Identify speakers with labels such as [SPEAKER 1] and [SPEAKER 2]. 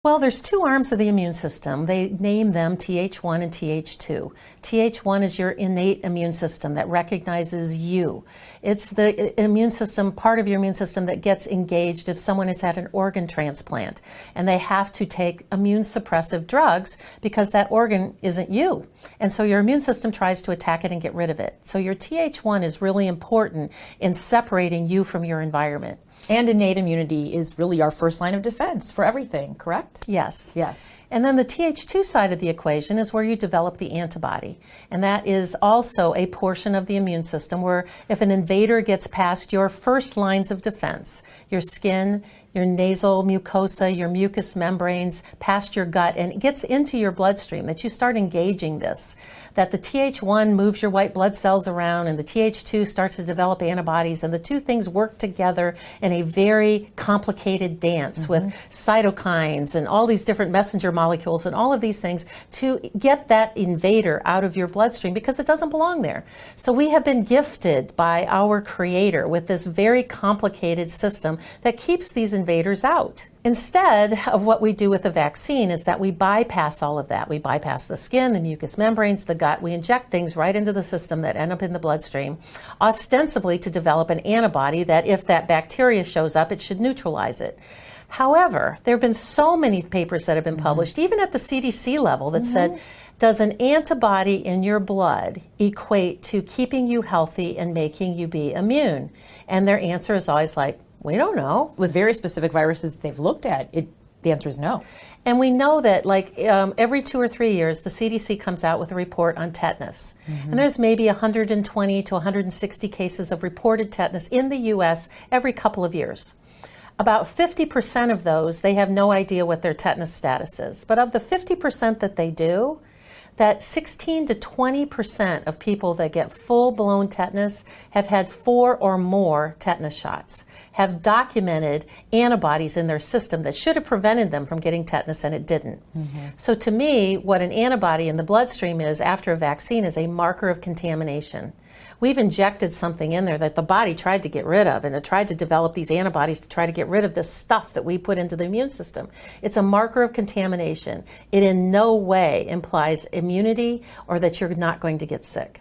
[SPEAKER 1] Well, there's two arms of the immune system. They name them TH1 and TH2. TH1 is your innate immune system that recognizes you. It's the immune system, part of your immune system that gets engaged if someone has had an organ transplant and they have to take immune suppressive drugs because that organ isn't you. And so your immune system tries to attack it and get rid of it. So your TH1 is really important in separating you from your environment.
[SPEAKER 2] And innate immunity is really our first line of defense for everything, correct?
[SPEAKER 1] Yes.
[SPEAKER 2] Yes.
[SPEAKER 1] And then the TH2 side of the equation is where you develop the antibody. And that is also a portion of the immune system where if an invader gets past your first lines of defense, your skin, your nasal mucosa, your mucous membranes, past your gut, and it gets into your bloodstream, that you start engaging this, that the TH1 moves your white blood cells around and the TH2 starts to develop antibodies, and the two things work together in a very complicated dance with cytokines and all these different messenger molecules and all of these things to get that invader out of your bloodstream because it doesn't belong there. So we have been gifted by our Creator with this very complicated system that keeps these invaders out. Instead of what we do with the vaccine is that we bypass all of that. We bypass the skin, the mucous membranes, the gut. We inject things right into the system that end up in the bloodstream, ostensibly to develop an antibody that if that bacteria shows up, it should neutralize it. However, there have been so many papers that have been published, even at the CDC level, that said, does an antibody in your blood equate to keeping you healthy and making you be immune? And their answer is always like, we don't know.
[SPEAKER 2] With very specific viruses that they've looked at, the answer is no.
[SPEAKER 1] And we know that every 2 or 3 years, the CDC comes out with a report on tetanus. And there's maybe 120 to 160 cases of reported tetanus in the US every couple of years. About 50% of those, they have no idea what their tetanus status is. But of the 50% that they do, that 16 to 20% of people that get full-blown tetanus have had 4 or more tetanus shots, have documented antibodies in their system that should have prevented them from getting tetanus and it didn't. So to me, what an antibody in the bloodstream is after a vaccine is a marker of contamination. We've injected something in there that the body tried to get rid of, and it tried to develop these antibodies to try to get rid of this stuff that we put into the immune system. It's a marker of contamination. It in no way implies immunity or that you're not going to get sick.